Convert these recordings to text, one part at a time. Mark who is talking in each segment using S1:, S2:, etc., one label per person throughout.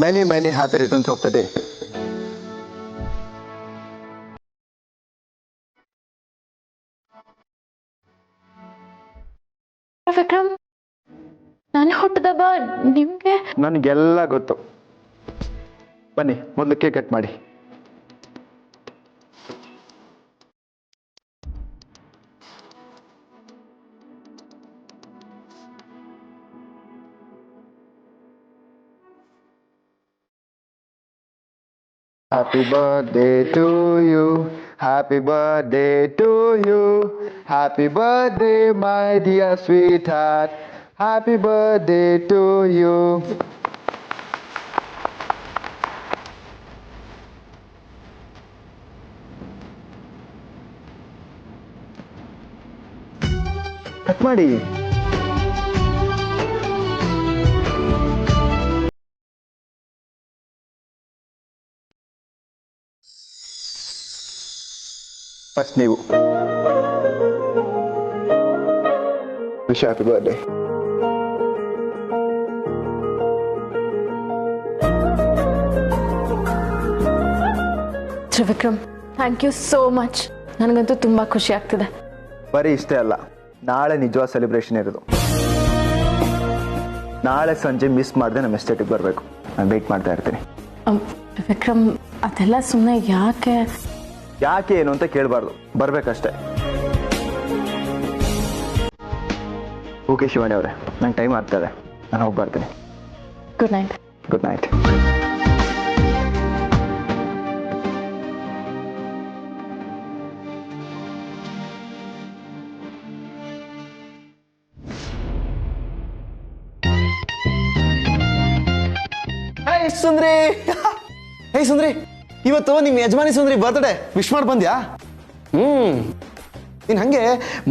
S1: many happy returns of the day.
S2: Vikram, ನಾನು ಹುಟ್ಟಿದಬ್ಬ ನಿಮ್ಗೆ?
S1: ನನಗೆಲ್ಲ ಗೊತ್ತು. ಬನ್ನಿ ಮೊದಲು ಕೇಕ್ ಕಟ್ ಮಾಡಿ. Happy birthday to you. Happy birthday to you. Happy birthday, my dear sweetheart. Happy birthday to you. Cut ಮಾಡಿ. First ನೀವು. Wish happy birthday.
S2: Trivikram, thank you so much. ನನಗಂತೂ ತುಂಬ ಖುಷಿ ಆಗ್ತಿದೆ.
S1: ಬರೀ ಇಷ್ಟೇ ಅಲ್ಲ, ನಾಳೆ ನಿಜವಾದ ಸೆಲೆಬ್ರೇಷನ್ ಇರೋದು. ನಾಳೆ ಸಂಜೆ ಮಿಸ್ ಮಾಡದೆ ನಮ್ಮ ಎಸ್ಟೇಟಿಗೆ ಬರಬೇಕು. ನಾನು ವೆಯ್ಟ್ ಮಾಡ್ತಾ ಇರ್ತೀನಿ.
S2: ವಿಕ್ರಮ್, ಅದೆಲ್ಲ ಸುಮ್ಮನೆ ಯಾಕೆ?
S1: ಯಾಕೆ ಏನು ಅಂತ ಕೇಳಬಾರ್ದು, ಬರ್ಬೇಕಷ್ಟೇ. ಓಕೆ ಶಿವಾನಿ ಅವರೇ, ನಂಗೆ ಟೈಮ್ ಆಗ್ತದೆ, ನಾನು ಹೋಗಿ ಬರ್ತೀನಿ.
S2: Good night.
S1: Good night.
S3: ಸುಂದ್ರಿ, ಹೇ ಸುಂದ್ರಿ, ಇವತ್ತು ನಿಮ್ಮ ಯಜಮಾನಿ ಸುಂದ್ರಿ ಬರ್ತ್ಡೇ ವಿಶ್ ಮಾಡಿ ಬಂದ್ಯಾ? ನೀನ್ ಹಂಗೆ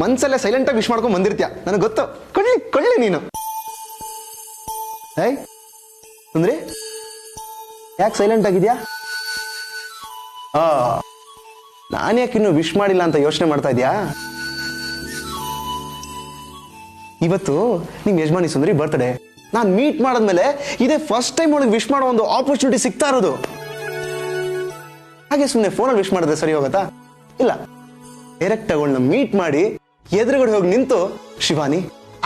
S3: ಮನ್ಸಲ್ಲೇ ಸೈಲೆಂಟ್ ಆಗಿ ವಿಶ್ ಮಾಡ್ಕೊಂಡ್ ಬಂದಿರ್ತೀಯ, ನನಗೆ ಗೊತ್ತು. ಕೊಳ್ಳಿ ನೀನು. ಹೇ ಸುಂದ್ರಿ, ಯಾಕೆ ಸೈಲೆಂಟ್ ಆಗಿದ್ಯಾ? ನಾನು ಯಾಕೆ ಇನ್ನು ವಿಶ್ ಮಾಡಿಲ್ಲ ಅಂತ ಯೋಚನೆ ಮಾಡ್ತಾ ಇದ್ಯಾ? ಇವತ್ತು ನಿಮ್ ಯಜಮಾನಿ ಸುಂದ್ರಿ ಬರ್ತ್ಡೇ. ನಾನು ಮೀಟ್ ಮಾಡಿದ್ಮೇಲೆ ಇದೇ ಫಸ್ಟ್ ಟೈಮ್ ಅವಳಿಗೆ ವಿಶ್ ಮಾಡೋ ಒಂದು ಆಪರ್ಚುನಿಟಿ ಸಿಗ್ತಾ ಇರೋದು. ಹಾಗೆ ಸುಮ್ಮನೆ ಫೋನಲ್ಲಿ ವಿಶ್ ಮಾಡಿದ್ರೆ ಸರಿ ಹೋಗತ್ತಾ? ಇಲ್ಲ, ಡೈರೆಕ್ಟ್ ಅವಳನ್ನ ಮೀಟ್ ಮಾಡಿ ಎದುರುಗಡೆ ಹೋಗಿ ನಿಂತು ಶಿವಾನಿ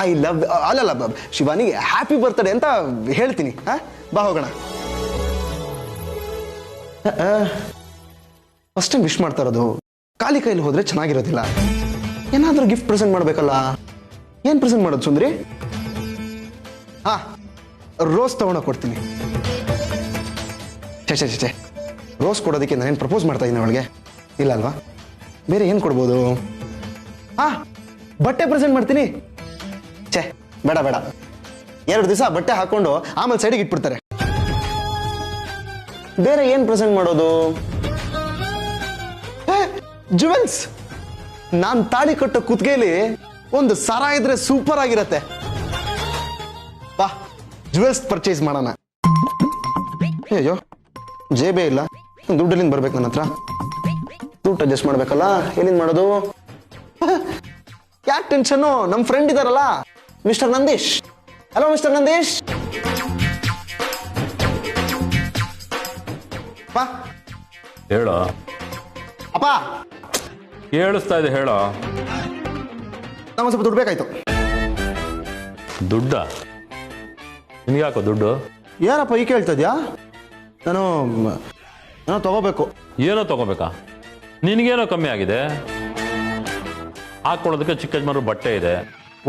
S3: ಐ ಲವ್, ಅಲ್ಲಲ್ಲ ಶಿವಾನಿಗೆ ಹ್ಯಾಪಿ ಬರ್ತ್ಡೇ ಅಂತ ಹೇಳ್ತೀನಿ. ಬಾ ಹೋಗೋಣ. ಫಸ್ಟ್ ಟೈಮ್ ವಿಶ್ ಮಾಡ್ತಾ ಇರೋದು, ಖಾಲಿ ಕೈಲಿ ಹೋದ್ರೆ ಚೆನ್ನಾಗಿರೋದಿಲ್ಲ. ಏನಾದ್ರೂ ಗಿಫ್ಟ್ ಪ್ರೆಸೆಂಟ್ ಮಾಡ್ಬೇಕಲ್ಲ. ಏನ್ ಪ್ರೆಸೆಂಟ್ ಮಾಡೋದು ಸುಂದ್ರಿ? ರೋಸ್ ತಗೊಂಡೋಗಿ ಕೊಡ್ತೀನಿ. ಛೇ, ರೋಸ್ ಕೊಡೋದಕ್ಕೆ ನಾನೇನು ಪ್ರಪೋಸ್ ಮಾಡ್ತಾ ಇದ್ದೀನಿ ಅವಳಿಗೆ? ಇಲ್ಲ ಅಲ್ವಾ? ಬೇರೆ ಏನು ಕೊಡ್ಬೋದು? ಬಟ್ಟೆ ಪ್ರೆಸೆಂಟ್ ಮಾಡ್ತೀನಿ. ಛೇ, ಬೇಡ 2 ದಿವಸ ಬಟ್ಟೆ ಹಾಕೊಂಡು ಆಮೇಲೆ ಸೈಡಿಗೆ ಇಟ್ಬಿಡ್ತಾರೆ. ಬೇರೆ ಏನು ಪ್ರೆಸೆಂಟ್ ಮಾಡೋದು? ಜುವೆಲ್ಸ್. ನಾನು ತಾಳಿ ಕಟ್ಟೋ ಕುತ್ತಿಗೆಯಲ್ಲಿ ಒಂದು ಸರ ಇದ್ರೆ ಸೂಪರ್ ಆಗಿರತ್ತೆ. ಬಾ, ಜುವೆಲ್ಸ್ ಪರ್ಚೇಸ್ ಮಾಡೋಣ. ಅಯ್ಯೋ, ಜೇಬೇ ಇಲ್ಲ, ದುಡ್ಡಲ್ಲಿಂದ ಬರ್ಬೇಕು ನನ್ನ ಹತ್ರ. ದುಡ್ಡು ಅಡ್ಜಸ್ಟ್ ಮಾಡ್ಬೇಕಲ್ಲ, ಏನೇನ್ ಮಾಡೋದು? ಯಾಕೆ ಟೆನ್ಷನ್ನು? ನಮ್ಮ ಫ್ರೆಂಡ್ ಇದಾರಲ್ಲ, mister Nandish. Hello mister Nandish. ಬಾ.
S4: ಹೇಳೋ
S3: ಅಪ್ಪ.
S4: ಕೇಳಿಸ್ತಾ ಇದೆ, ಹೇಳೋ.
S3: ನಾವು ಸ್ವಲ್ಪ ದುಡ್ಡು ಬೇಕಾಯ್ತು.
S4: ದುಡ್ಡ? ನಿನ್ಗ್ಯಾಕೋ ದುಡ್ಡು?
S3: ಏನಪ್ಪ ಈ ಕೇಳ್ತಾ ಇದ್ಯಾ? ನಾನು ತಗೋಬೇಕು.
S4: ಏನೋ ತಗೋಬೇಕಾ? ನಿನಗೇನೋ ಕಮ್ಮಿ ಆಗಿದೆ. ಹಾಕೊಳ್ಳೋದಕ್ಕೆ ಚಿಕ್ಕ ಯಜಮಾನರು ಬಟ್ಟೆ ಇದೆ,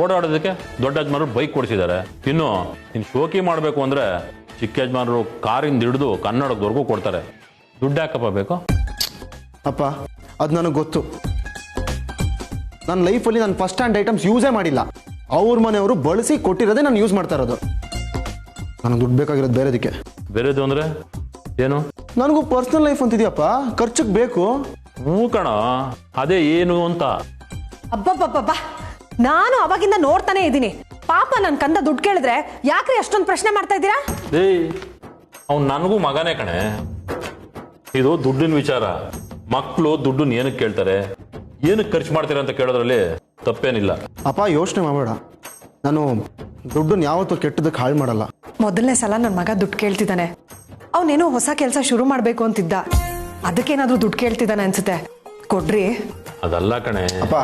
S4: ಓಡಾಡೋದಕ್ಕೆ ದೊಡ್ಡ ಯಜಮಾನರು ಬೈಕ್ ಕೊಡಿಸಿದ್ದಾರೆ. ಇನ್ನು ನೀನು ಶೋಕಿ ಮಾಡಬೇಕು ಅಂದರೆ ಚಿಕ್ಕ ಯಜಮಾನರು ಕಾರಿಂದ ಹಿಡಿದು ಕನ್ನಡದವರೆಗೂ ಕೊಡ್ತಾರೆ. ದುಡ್ಡು ಯಾಕಪ್ಪ ಬೇಕು?
S3: ಅಪ್ಪ, ಅದು ನನಗೆ ಗೊತ್ತು. ನನ್ನ ಲೈಫಲ್ಲಿ ನಾನು ಫಸ್ಟ್ ಹ್ಯಾಂಡ್ ಐಟಮ್ಸ್ ಯೂಸೇ ಮಾಡಿಲ್ಲ. ಅವ್ರ ಮನೆಯವರು ಬಳಸಿ ಕೊಟ್ಟಿರೋದೇ ನಾನು ಯೂಸ್ ಮಾಡ್ತಾ ಇರೋದು. ನನಗೆ ದುಡ್ಡು ಬೇಕಾಗಿರೋದು ಬೇರೆದಕ್ಕೆ.
S4: ಬೇರೆದು ಅಂದರೆ ಏನು?
S3: ನನಗೂ ಪರ್ಸನಲ್ ಲೈಫ್ ಅಂತಿದ್ಯಪ್ಪ, ಖರ್ಚಿಗೆ ಬೇಕು.
S4: ಹ್ಞೂ ಕಣ, ಅದೇ ಏನು ಅಂತ.
S5: ಅಬ್ಬಬ್ಬಬ್ಬಾ, ನಾನು ಅವಾಗಿಂದ ನೋಡ್ತಾನೆ ಇದ್ದೀನಿ. ಪಾಪ ನನ್ನ ಕಂದ ದುಡ್ಡು ಕೇಳಿದ್ರೆ ಯಾಕ್ರಿ ಅಷ್ಟೊಂದು ಪ್ರಶ್ನೆ ಮಾಡ್ತಾ ಇದ್ದೀರಾ?
S4: ಅವ್ನು ನನಗೂ ಮಗನೇ ಕಣೆ. ಇದು ದುಡ್ಡಿನ ವಿಚಾರ. ಮಕ್ಕಳು ದುಡ್ಡನ್ನ ಏನಕ್ಕೆ ಕೇಳ್ತಾರೆ, ಏನಕ್ಕೆ ಖರ್ಚು ಮಾಡ್ತೀರಾ ಅಂತ ಕೇಳೋದ್ರಲ್ಲಿ ತಪ್ಪೇನಿಲ್ಲ.
S3: ಅಪ್ಪ, ಯೋಚನೆ ಮಾಡಬೇಡ. ನಾನು ದುಡ್ಡನ್ನ ಯಾವತ್ತೂ ಕೆಟ್ಟದಕ್ಕೆ ಹಾಳು ಮಾಡಲ್ಲ.
S5: ಮೊದಲನೇ ಸಲ ನನ್ನ ಮಗ ದುಡ್ಡು ಕೇಳ್ತಿದ್ದಾನೆ. ಅವನೇನೋ ಹೊಸ ಕೆಲಸ ಶುರು ಮಾಡಬೇಕು ಅಂತಿದ್ದ, ಅದಕ್ಕೇನಾದ್ರೂ ದುಡ್ಡು ಕೇಳ್ತಿದ್ದಾನೆ ಅನ್ಸುತ್ತೆ. ಕೊಡ್ರಿ.
S4: ಅದಲ್ಲ ಕಣೆ.
S3: ಅಪ್ಪ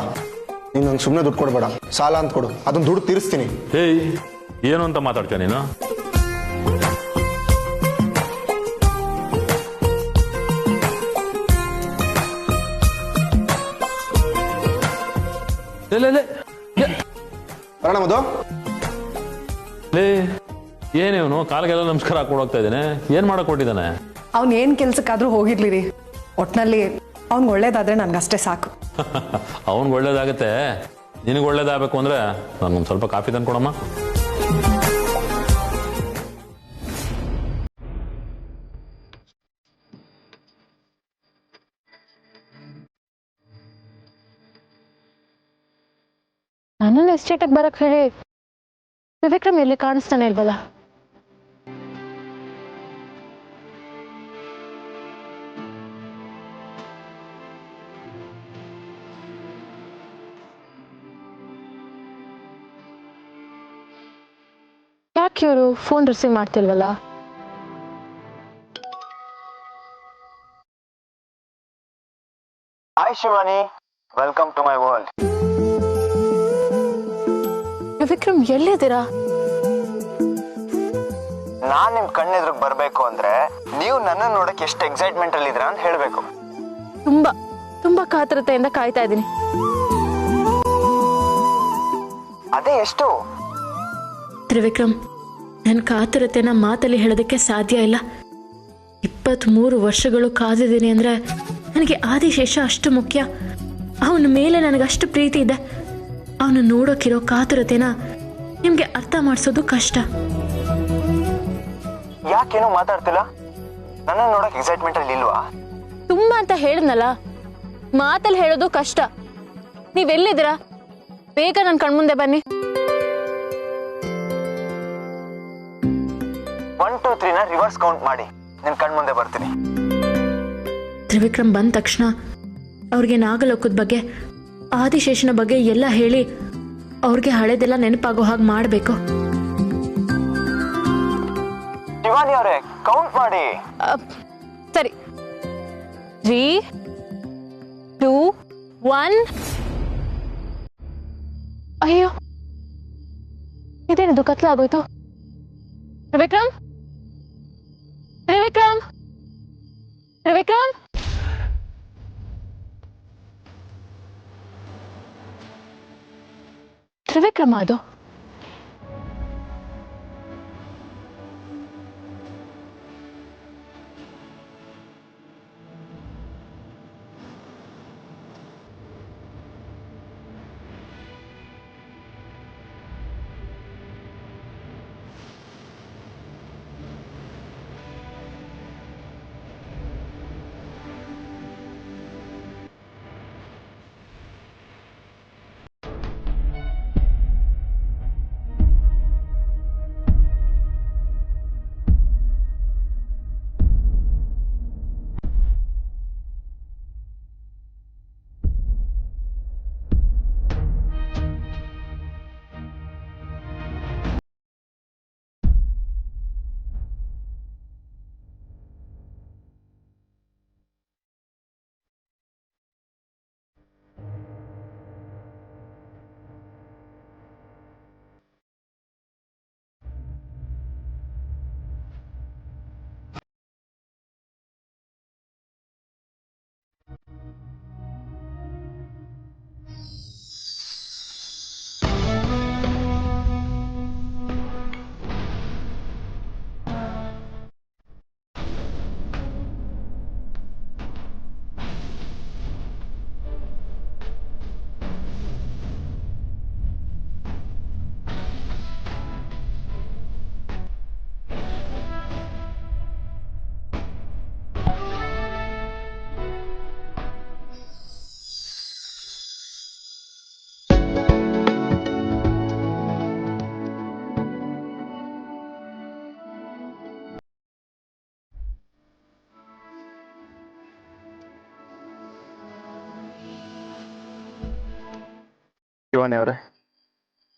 S3: ನೀನು ನಂಗೆ ಸುಮ್ಮನೆ ದುಡ್ಡು ಕೊಡಬೇಡ, ಸಾಲ ಅಂತ ಕೊಡು, ಅದನ್ನ ದುಡ್ಡು ತೀರಿಸ್ತೀನಿ.
S4: ಏಯ್, ಏನು ಅಂತ ಮಾತಾಡ್ತೀಯ ನೀನು?
S3: ಬರೋಣ ಮಧು.
S4: ಏನೇವನು ಕಾಲಿಗೆಲ್ಲ ನಮಸ್ಕಾರ ಹಾಕೊಂಡು ಹೋಗ್ತಾ ಇದ್ದೇನೆ, ಏನ್ ಮಾಡಕ್ ಕೊಟ್ಟಿದ್ದಾನೆ?
S5: ಅವ್ನ್ ಏನ್ ಕೆಲ್ಸಕ್ಕಾದ್ರೂ ಹೋಗಿರ್ಲಿ ರೀ, ಒಟ್ನಲ್ಲಿ ಅವ್ನ್ಗೆ ಒಳ್ಳೇದಾದ್ರೆ ನನ್ಗಷ್ಟೇ ಸಾಕು.
S4: ಅವನ್ಗೆ ಒಳ್ಳೇದಾಗತ್ತೆ, ನಿನಗೆ ಒಳ್ಳೇದಾಗಬೇಕು ಅಂದ್ರೆ ನನ್ಗೊಂದು ಸ್ವಲ್ಪ ಕಾಫಿ ತಂದು ಕೊಡಮ್ಮ.
S2: ನನ್ನನ್ನು ಎಸ್ಟೇಟಿಗೆ ಬರಕ್ ಹೇಳಿ ತ್ರಿವಿಕ್ರಮ್ ಎಲ್ಲಿ ಕಾಣಿಸ್ತಾನೆ ಇಲ್ವಲ್ಲ? ಯಾಕೆ ಇವರು ಫೋನ್ ರಿಸೀವ್ ಮಾಡ್ತಿಲ್ವಲ್ಲ?
S1: Hi Shivani, welcome to my world.
S2: Vikram ಎಲ್ಲಿದ್ದೀರಾ?
S1: ನಾನ್ ನಿಮ್ ಕಣ್ಣೆದ್ರಿಗೆ ಬರ್ಬೇಕು ಅಂದ್ರೆ ನೀವು ನನ್ನ ನೋಡಕ್ ಎಷ್ಟು ಎಕ್ಸೈಟ್ಮೆಂಟ್ ಅಲ್ಲಿ ಇದ್ರ ಅಂತ ಹೇಳ್ಬೇಕು.
S2: ತುಂಬಾ ತುಂಬಾ ಕಾತರತೆಯಿಂದ ಕಾಯ್ತಾ ಇದ್ದೀನಿ.
S1: ಅದೇ ಎಷ್ಟು?
S2: ತ್ರಿವಿಕ್ರಮ್, ನನ್ನ ಕಾತರತೆನ ಮಾತಲ್ಲಿ ಹೇಳೋದಕ್ಕೆ ಸಾಧ್ಯ ಇಲ್ಲ. 23 ವರ್ಷಗಳು ಕಾದಿದ್ದೀನಿ ಅಂದ್ರೆ ನನಗೆ ಆದಿಶೇಷ ಅಷ್ಟು ಮುಖ್ಯ. ಅವನ ಮೇಲೆ ನನಗಷ್ಟು ಪ್ರೀತಿ ಇದೆ. ಅವನು ನೋಡೋಕಿರೋ ಕಾತುರತೆನ ನಿಮ್ಗೆ ಅರ್ಥ ಮಾಡಿಸೋದು ಕಷ್ಟ.
S1: ಯಾಕೇನೋ ಮಾತಾಡ್ತಿಲ್ಲ? ನನ್ನ ನೋಡಕ್ ಎಕ್ಸೈಟ್ಮೆಂಟ್ ಅಲ್ಲಿ ಇಲ್ವಾ?
S2: ತುಂಬಾ ಅಂತ ಹೇಳಿದ್ನಲ್ಲ, ಮಾತಲ್ಲಿ ಹೇಳೋದು ಕಷ್ಟ. ನೀವೆಲ್ಲಿದ್ದೀರಾ? ಬೇಗ ನನ್ನ ಕಣ್ಮುಂದೆ ಬನ್ನಿ.
S1: 1 2 3 ನ ರಿವರ್ಸ್ ಕೌಂಟ್ ಮಾಡಿ ನಿನ್ ಕಣ್ಮುಂದೆ ಬರ್ತೀನಿ.
S2: ತ್ರಿವಿಕ್ರಮ್ ಬಂದ ತಕ್ಷಣ ಅವ್ರಿಗೆ ನಾಗಲೋಕದ ಬಗ್ಗೆ, ಆದಿಶೇಷನ ಬಗ್ಗೆ ಎಲ್ಲ ಹೇಳಿ ಅವ್ರಿಗೆ ಹಳೆದೆಲ್ಲ ನೆನಪಾಗೋ ಹಾಗೆ ಮಾಡಬೇಕು.
S1: ಶಿವಾನಿ ಅವರೇ, ಕೌಂಟ್ ಮಾಡಿ.
S2: ಸರಿ, 3 2 1. ಅಯ್ಯೋ, ಇದೇನಿದು ಕತ್ಲಾಗೋಯ್ತು? ತ್ರಿವಿಕ್ರಮ್, ತ್ರಿವಿಕ್ರಮ್, ತ್ರಿವಿಕ್ರಮ್. ತ್ರಿವಿಕ್ರಮ ಅದು?
S1: ಶಿವಾನಿ ಅವರೇ,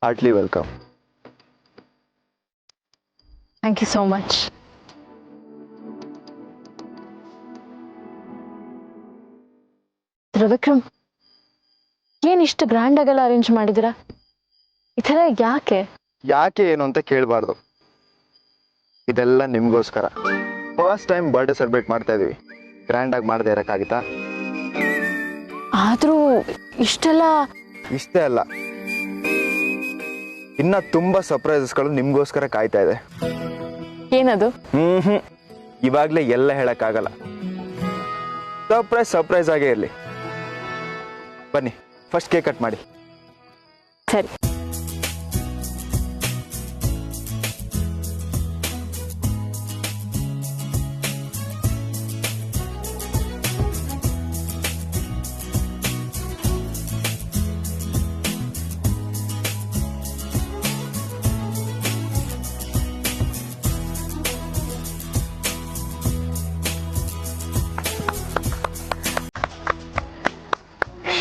S1: heartly welcome.
S2: Thank you so much. Trivikram, ಏನ್ ಇಷ್ಟು ಗ್ರ್ಯಾಂಡ್ ಆಗೆಲ್ಲ ಅರೇಂಜ್ ಮಾಡಿದಿರಾ? ಈ ಥರ ಯಾಕೆ?
S1: ಯಾಕೆ ಏನು ಅಂತ ಕೇಳಬಾರ್ದು. ಇದೆಲ್ಲ ನಿಮ್ಗೋಸ್ಕರ. ಫಸ್ಟ್ ಟೈಮ್ ಬರ್ಡೇ ಸೆಲೆಬ್ರೇಟ್ ಮಾಡ್ತಾ ಇದೀವಿ. ಗ್ರ್ಯಾಂಡ್ ಆಗಿ ಮಾಡದೇ ಇರಕ್ಕಾಗಿತ್ತಾ?
S2: ಆದ್ರೂ ಇಷ್ಟೆಲ್ಲ
S1: ಇಷ್ಟೇ ಅಲ್ಲ, ಇನ್ನ ತುಂಬಾ ಸರ್ಪ್ರೈಸಸ್ಗಳು ನಿಮ್ಗೋಸ್ಕರ ಕಾಯ್ತಾ ಇದೆ.
S2: ಏನದು?
S1: ಇವಾಗ್ಲೇ ಎಲ್ಲ ಹೇಳಕ್ಕಾಗಲ್ಲ. ಸರ್ಪ್ರೈಸ್ ಆಗೇ ಇರ್ಲಿ. ಬನ್ನಿ, ಫಸ್ಟ್ ಕೇಕ್ ಕಟ್ ಮಾಡಿ.
S2: ಸರಿ.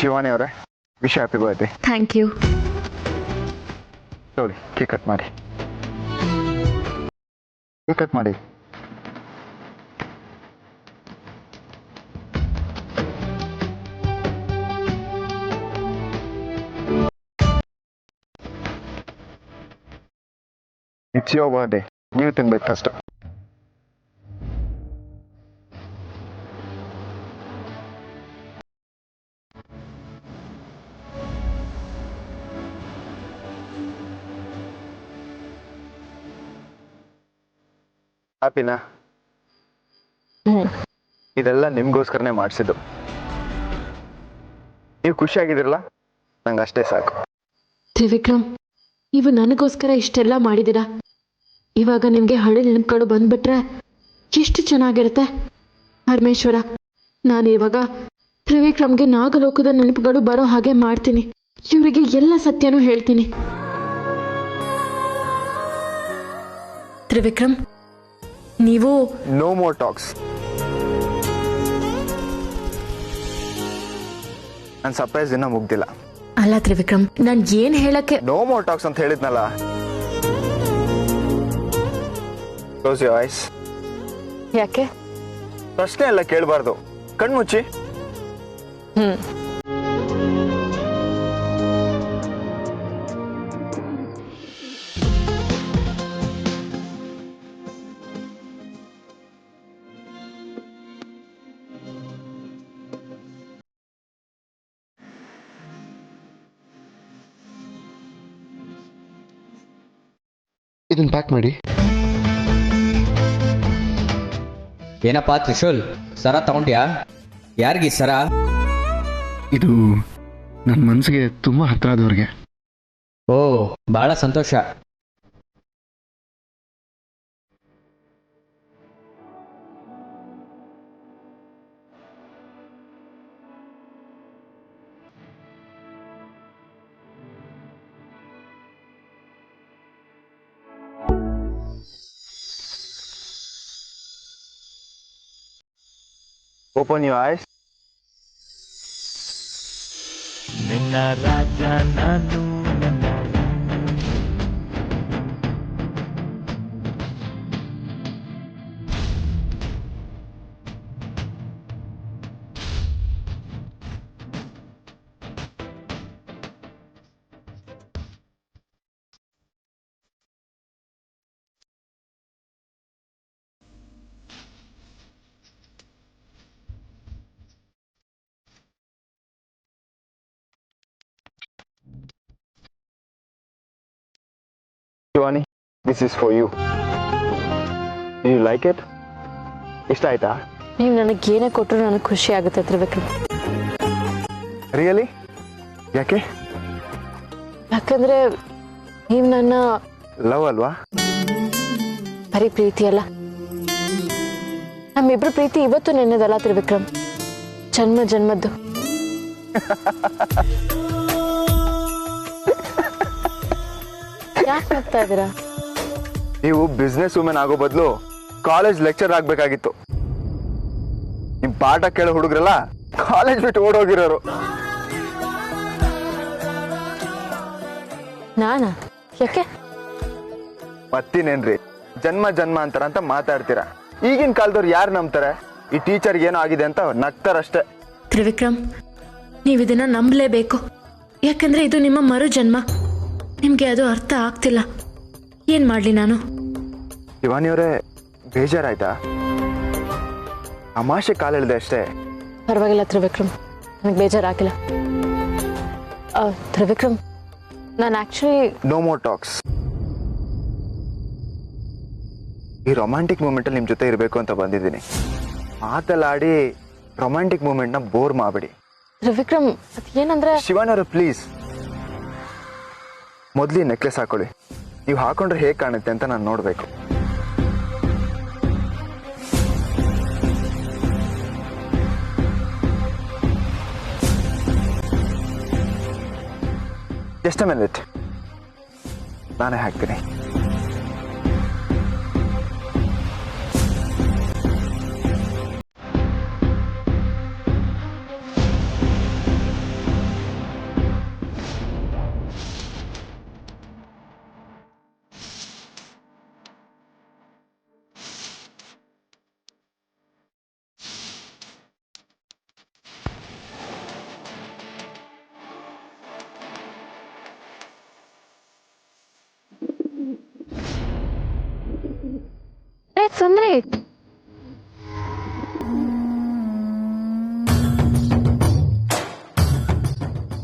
S1: ಶಿವಾನಿ ಅವರೇ, wish happy birthday.
S2: Thank you.
S1: ನೋಡಿ, ಕೇಕ್ ಕಟ್ ಮಾಡಿ. ಕೇಕ್ ಕಟ್ ಮಾಡಿ. ಇಟ್ಸ್ ಯೋರ್ ಬರ್ತ್ಡೇ, ನೀವು ತಿನ್ಬೇಕು ಫಸ್ಟ್. ಹ್ಯಾಪಿನಾ? ಇದೆಲ್ಲ ನಿಮ್ಗೋಸ್ಕರನೇ ಮಾಡಿಸಿದ್ದು. ನೀವು ಖುಷಿಯಾಗಿದ್ದೀರಲ್ಲ, ನಂಗೆ ಅಷ್ಟೇ ಸಾಕು.
S2: ತ್ರಿವಿಕ್ರಮ್, ನೀವು ನನಗೋಸ್ಕರ ಇಷ್ಟೆಲ್ಲ ಮಾಡಿದ್ದೀರಾ. ಇವಾಗ ನಿಮಗೆ ಹಳೆ ನೆನಪುಗಳು ಬಂದ್ಬಿಟ್ರೆ ಎಷ್ಟು ಚೆನ್ನಾಗಿರುತ್ತೆ. ಪರಮೇಶ್ವರ, ನಾನು ಇವಾಗ ತ್ರಿವಿಕ್ರಮ್ಗೆ ನಾಗಲೋಕದ ನೆನಪುಗಳು ಬರೋ ಹಾಗೆ ಮಾಡ್ತೀನಿ. ಇವರಿಗೆ ಎಲ್ಲ ಸತ್ಯನೂ ಹೇಳ್ತೀನಿ. ತ್ರಿವಿಕ್ರಮ್, ನೀವು
S1: ನೋ ಮೋರ್ ಟಾಕ್ಸ್. ನನ್ನ ಸರ್ಪ್ರೈಸ್ ಇನ್ನೂ ಮುಗ್ದಿಲ್ಲ.
S2: ಅಲ್ಲ ತ್ರಿವಿಕ್ರಮ್, ನಾನು ಏನ್ ಹೇಳಕ್ಕೆ...
S1: ನೋ ಮೋರ್ ಟಾಕ್ಸ್ ಅಂತ ಹೇಳಿದ್ನಲ್ಲ. Close your eyes.
S2: ಯಾಕೆ?
S1: ಪ್ರಶ್ನೆ ಎಲ್ಲ ಕೇಳಬಾರ್ದು, ಕಣ್ಮುಚ್ಚಿ.
S3: ಇದನ್ನ ಪ್ಯಾಕ್ ಮಾಡಿ.
S6: ಏನಪ್ಪಾ ತ್ರಿಶೂಲ್, ಸರ ತಗೊಂಡ್ಯಾ? ಯಾರಿಗಿ ಸರ?
S3: ಇದು ನನ್ನ ಮನಸ್ಸಿಗೆ ತುಂಬ ಹತ್ರ ಆದವ್ರಿಗೆ.
S6: ಓ, ಬಹಳ ಸಂತೋಷ.
S1: Open your eyes.
S7: ನಿನ್ನ ರಾಜ ನಾನು, ನನ್ನ
S1: Shivani, this is for you. Do you like it? ಇಷ್ಟ ಆಯ್ತಾ?
S2: ನೀವು ನನಗೇನೇ ಕೊಟ್ಟರು ನನಗೆ ಖುಷಿ ಆಗುತ್ತೆ ತ್ರಿವಿಕ್ರಮ್.
S1: ರಿಯಲಿ? ಯಾಕೆ?
S2: ಯಾಕಂದ್ರೆ ನೀವು ನನ್ನ
S1: ಲವ್ ಅಲ್ವಾ?
S2: ಬರೀ ಪ್ರೀತಿ ಅಲ್ಲ, ನಮ್ಮಿಬ್ರು ಪ್ರೀತಿ ಇವತ್ತು ನೆನ್ನೆದಲ್ಲ ತ್ರಿವಿಕ್ರಮ್, ಜನ್ಮ ಜನ್ಮದ್ದು. ಯಾಕೆ ನಗ್ತಾ ಇದ್ದೀರಾ?
S1: ನೀವು ಬಿಸ್ನೆಸ್ ವುಮೆನ್ ಆಗೋ ಬದಲು ಕಾಲೇಜ್ ಲೆಕ್ಚರ್ ಆಗ್ಬೇಕಾಗಿತ್ತು. ನಿಮ್ ಪಾಠ ಕೇಳೋ ಹುಡುಗ್ರಲ್ಲ ಕಾಲೇಜ್ ಬಿಟ್ಟು ಓಡೋಗಿರೋರು.
S2: ನಾನಾ? ಯಾಕೆ?
S1: ಮತ್ತಿನೇನ್ರಿ, ಜನ್ಮ ಜನ್ಮಾಂತರ ಅಂತ ಮಾತಾಡ್ತೀರಾ. ಈಗಿನ ಕಾಲದವ್ರು ಯಾರು ನಂಬ್ತಾರೆ? ಈ ಟೀಚರ್ಗೆ ಏನೋ ಆಗಿದೆ ಅಂತ ನಗ್ತಾರಷ್ಟೇ.
S2: ತ್ರಿವಿಕ್ರಮ್, ನೀವು ಇದನ್ನ ನಂಬಲೇಬೇಕು. ಯಾಕಂದ್ರೆ ಇದು ನಿಮ್ಮ ಮರು ಜನ್ಮ. ನಿಮ್ಗೆ ಅದು ಅರ್ಥ ಆಗ್ತಿಲ್ಲ. ಏನ್ ಮಾಡ್ಲಿ ನಾನು?
S1: ಶಿವಾನಿಯವರೇ, ಬೇಜಾರಾಯ್ತಾ? ತಮಾಷೆ ಕಾಲೆಳೆದೆ ಅಷ್ಟೇ.
S2: ಪರವಾಗಿಲ್ಲ ತ್ರಿವಿಕ್ರಮ್, ನನಗೆ ಬೇಜಾರಾಗಿಲ್ಲ. ತ್ರಿವಿಕ್ರಮ್, ನಾನು ಆಕ್ಚುಲಿ
S1: ನೋ ಮೋರ್ ಟಾಕ್ಸ್. ಈ ರೊಮ್ಯಾಂಟಿಕ್ ಮೂಮೆಂಟಲ್ಲಿ ನಿಮ್ಮ ಜೊತೆ ಇರಬೇಕು ಅಂತ ಬಂದಿದ್ದೀನಿ. ಮಾತಲ್ಲಾಡಿ ರೊಮ್ಯಾಂಟಿಕ್ ಮೂಮೆಂಟ್ನ ಬೋರ್ ಮಾಡಬೇಡಿ.
S2: ತ್ರಿವಿಕ್ರಮ್, ಅದೇನಂದ್ರೆ
S1: ಶಿವಾನಿಯವರು ಪ್ಲೀಸ್, ಮೊದಲು ನೆಕ್ಲೆಸ್ ಹಾಕೊಳ್ಳಿ. ನೀವು ಹಾಕೊಂಡ್ರೆ ಹೇಗೆ ಕಾಣುತ್ತೆ ಅಂತ ನಾನು ನೋಡಬೇಕು. ಜಸ್ಟ್ ಅ ಮಿನಿಟ್, ನಾನೇ ಹಾಕ್ತೀನಿ.
S2: ಸುಂದ್ರಿ,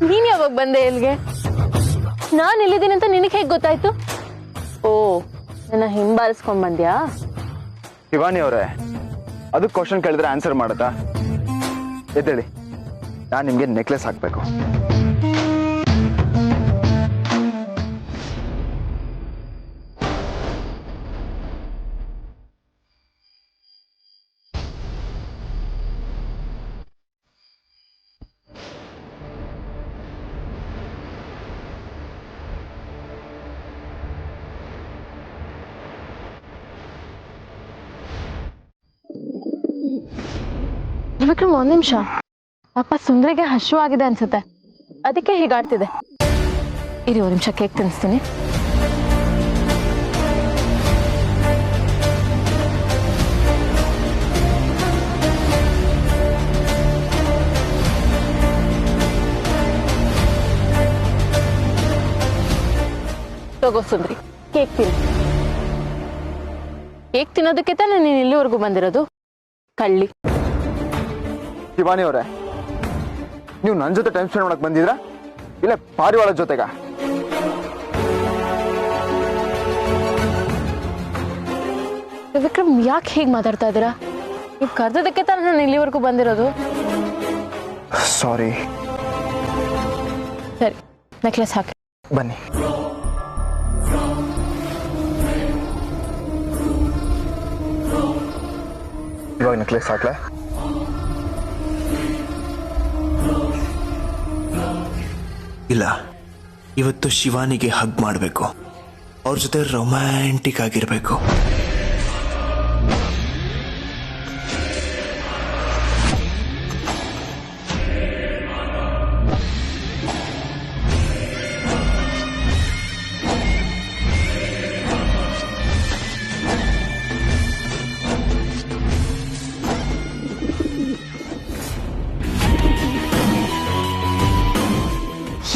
S2: ನೀನ್ ಯಾವಾಗ ಬಂದೆ ಇಲ್ಲಿಗೆ? ನಾನು ಇಲ್ಲಿದ್ದೀನಿ ಅಂತ ನಿನಗೆ ಹೇಗೆ ಗೊತ್ತಾಯ್ತು? ಓ, ನನ್ನ ಹಿಂಬಾಲಿಸ್ಕೊಂಡ್ ಬಂದ್ಯಾ?
S1: ಶಿವಾನಿಯವರೇ, ಅದು ಕ್ವಶನ್ ಕೇಳಿದ್ರೆ ಆನ್ಸರ್ ಮಾಡುತ್ತಾ? ಎದ್ದೇಳಿ, ನಾನು ನಿಮಗೆ ನೆಕ್ಲೆಸ್ ಹಾಕಬೇಕು.
S2: ವಿಕ್ರಮ್, ಒಂದ್ ನಿಮಿಷ. ಪಾಪ ಸುಂದ್ರಿಗೆ ಹಶುವಾಗಿದೆ ಅನ್ಸುತ್ತೆ, ಅದಕ್ಕೆ ಹೀಗಾಡ್ತಿದೆ. ಇರಿ, ಒಂದ್ ನಿಮಿಷ ಕೇಕ್ ತಿನ್ನಿಸ್ತೀನಿ. ತಗೋ ಸುಂದ್ರಿ, ಕೇಕ್ ತಿನ್ನು. ಕೇಕ್ ತಿನ್ನೋದಕ್ಕೆ ತಾನೇ ನೀನು ಇಲ್ಲಿವರೆಗೂ ಬಂದಿರೋದು, ಕಳ್ಳಿ.
S1: ಶಿವಾನಿಯವರೇ, ನೀವು ನನ್ನ ಜೊತೆ ಟೈಮ್ ಸ್ಪೆಂಡ್ ಮಾಡಕ್ ಬಂದಿದ್ರಾ ಇಲ್ಲ ಪಾರಿವಾಳ ಜೊತೆಗ?
S2: ವಿಕ್ರಮ್, ಯಾಕೆ ಹೀಗೆ ಮಾತಾಡ್ತಾ ಇದ್ದೀರಾ? ನೀವು ಕರೆದೋದಕ್ಕೆ ತಾನೇ ನಾನು ಇಲ್ಲಿವರೆಗೂ ಬಂದಿರೋದು.
S1: ಸಾರಿ.
S2: ಸರಿ, ನೆಕ್ಲೆಸ್ ಹಾಕಿ.
S1: ಬನ್ನಿ. ಇವಾಗ ನೆಕ್ಲೆಸ್ ಹಾಕ್ಲಾ?
S8: ಇಲ್ಲ, ಇವತ್ತು ಶಿವಾನಿಗೆ ಹಗ್ ಮಾಡಬೇಕು. ಅವ್ರ ಜೊತೆ ರೊಮ್ಯಾಂಟಿಕ್ ಆಗಿರಬೇಕು.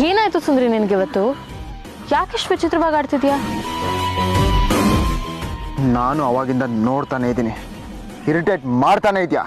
S2: ಏನಾಯ್ತು ಸುಂದ್ರಿ ನಿನ್ಗೆ ಇವತ್ತು? ಯಾಕೆಷ್ಟು ವಿಚಿತ್ರವಾಗಿ ಆಡ್ತಿದ್ಯಾ?
S1: ನಾನು ಅವಾಗಿಂದ ನೋಡ್ತಾನೆ ಇದ್ದೀನಿ, ಇರಿಟೇಟ್ ಮಾಡ್ತಾನೆ ಇದೆಯಾ.